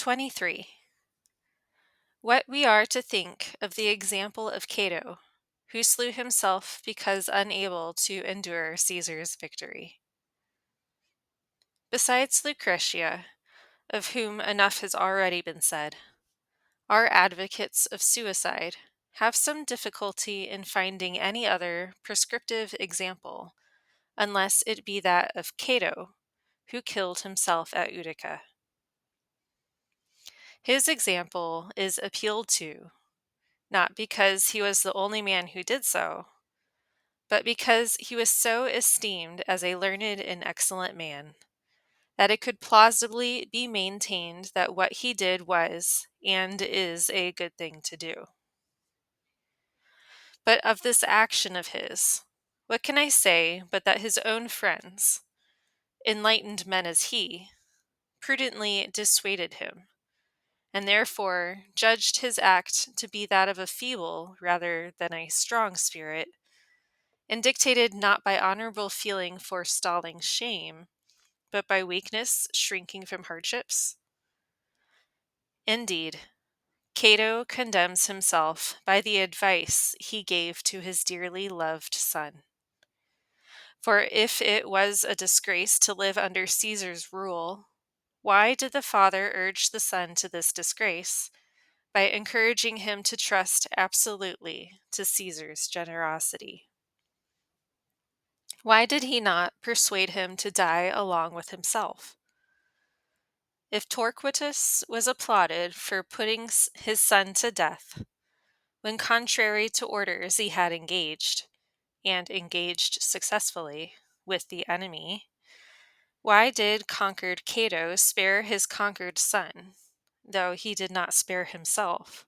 23. What we are to think of the example of Cato, who slew himself because unable to endure Caesar's victory. Besides Lucretia, of whom enough has already been said, our advocates of suicide have some difficulty in finding any other prescriptive example, unless it be that of Cato, who killed himself at Utica. His example is appealed to, not because he was the only man who did so, but because he was so esteemed as a learned and excellent man, that it could plausibly be maintained that what he did was and is a good thing to do. But of this action of his, what can I say but that his own friends, enlightened men as he, prudently dissuaded him, and therefore judged his act to be that of a feeble rather than a strong spirit, and dictated not by honorable feeling forestalling shame, but by weakness shrinking from hardships? Indeed, Cato condemns himself by the advice he gave to his dearly loved son. For if it was a disgrace to live under Caesar's rule, why did the father urge the son to this disgrace by encouraging him to trust absolutely to Caesar's generosity? Why did he not persuade him to die along with himself? If Torquatus was applauded for putting his son to death, when contrary to orders he had engaged, and engaged successfully, with the enemy, why did conquered Cato spare his conquered son, though he did not spare himself?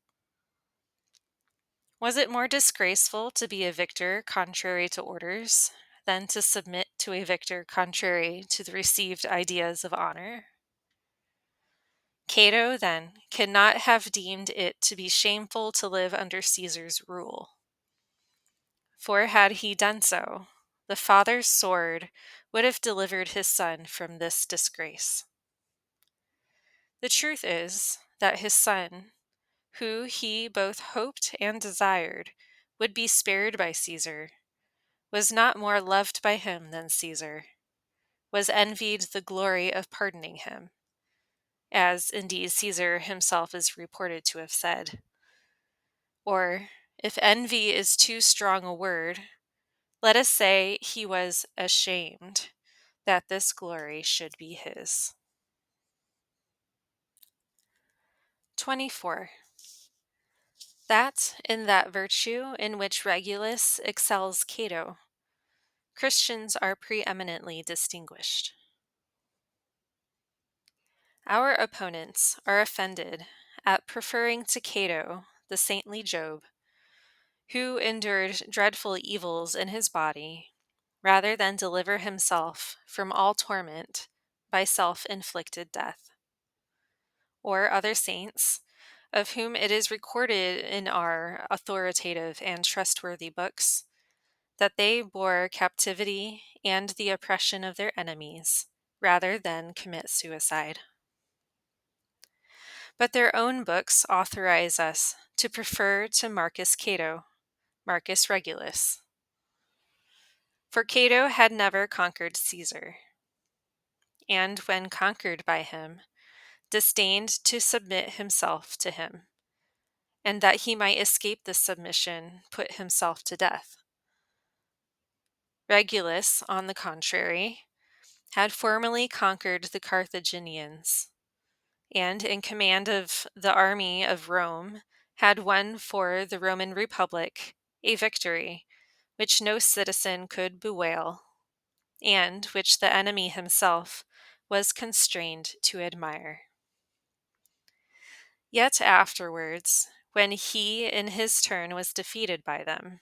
Was it more disgraceful to be a victor contrary to orders than to submit to a victor contrary to the received ideas of honor? Cato, then, cannot have deemed it to be shameful to live under Caesar's rule. For had he done so, the father's sword would have delivered his son from this disgrace. The truth is that his son, who he both hoped and desired would be spared by Caesar, was not more loved by him than Caesar, was envied the glory of pardoning him, as indeed Caesar himself is reported to have said. Or, if envy is too strong a word, let us say he was ashamed that this glory should be his. 24. That in that virtue in which Regulus excels Cato, Christians are preeminently distinguished. Our opponents are offended at preferring to Cato the saintly Job, who endured dreadful evils in his body, rather than deliver himself from all torment by self-inflicted death. Or other saints, of whom it is recorded in our authoritative and trustworthy books, that they bore captivity and the oppression of their enemies, rather than commit suicide. But their own books authorize us to prefer to Marcus Cato, Marcus Regulus. For Cato had never conquered Caesar, and when conquered by him, disdained to submit himself to him, and that he might escape this submission, put himself to death. Regulus, on the contrary, had formerly conquered the Carthaginians, and in command of the army of Rome, had won for the Roman Republic a victory which no citizen could bewail, and which the enemy himself was constrained to admire. Yet afterwards, when he in his turn was defeated by them,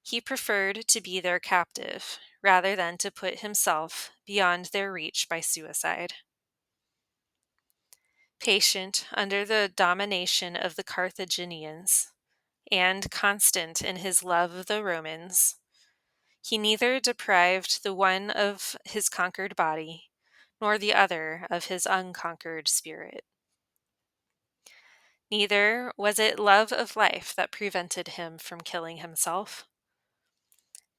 he preferred to be their captive rather than to put himself beyond their reach by suicide. Patient under the domination of the Carthaginians, and constant in his love of the Romans, he neither deprived the one of his conquered body, nor the other of his unconquered spirit. Neither was it love of life that prevented him from killing himself.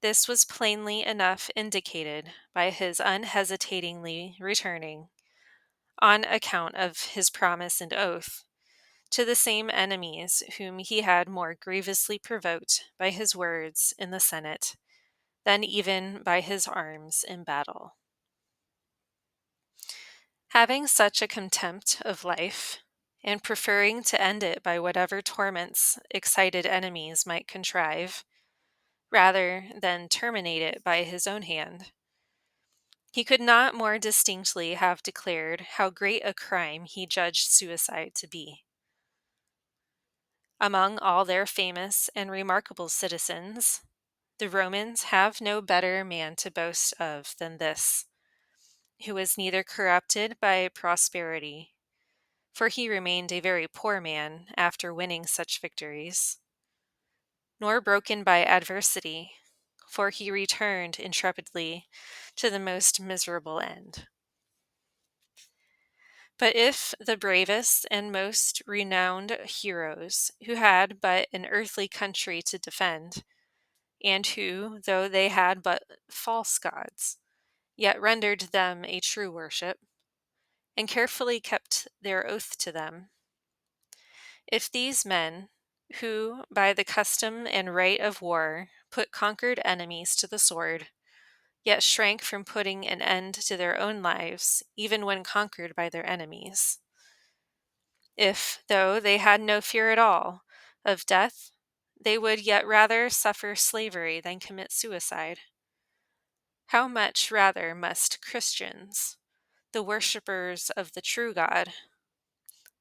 This was plainly enough indicated by his unhesitatingly returning, on account of his promise and oath, to the same enemies whom he had more grievously provoked by his words in the Senate than even by his arms in battle. Having such a contempt of life, and preferring to end it by whatever torments excited enemies might contrive, rather than terminate it by his own hand, he could not more distinctly have declared how great a crime he judged suicide to be. Among all their famous and remarkable citizens, the Romans have no better man to boast of than this, who was neither corrupted by prosperity, for he remained a very poor man after winning such victories, nor broken by adversity, for he returned intrepidly to the most miserable end. But if the bravest and most renowned heroes, who had but an earthly country to defend, and who, though they had but false gods, yet rendered them a true worship, and carefully kept their oath to them, if these men, who by the custom and right of war put conquered enemies to the sword, yet shrank from putting an end to their own lives even when conquered by their enemies, if, though they had no fear at all of death, they would yet rather suffer slavery than commit suicide, how much rather must Christians, the worshippers of the true God,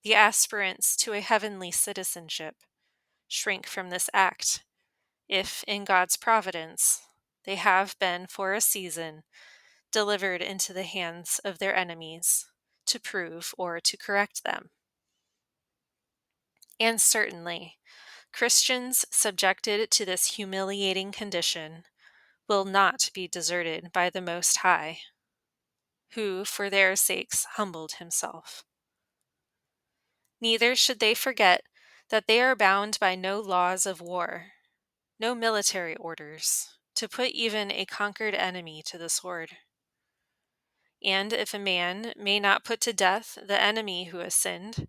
the aspirants to a heavenly citizenship, shrink from this act, if, in God's providence, they have been for a season delivered into the hands of their enemies to prove or to correct them. And certainly, Christians subjected to this humiliating condition will not be deserted by the Most High, who for their sakes humbled himself. Neither should they forget that they are bound by no laws of war, no military orders, to put even a conquered enemy to the sword. And if a man may not put to death the enemy who has sinned,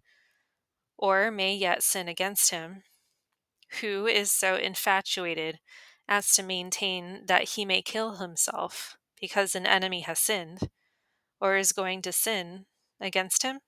or may yet sin against him, who is so infatuated as to maintain that he may kill himself because an enemy has sinned, or is going to sin against him?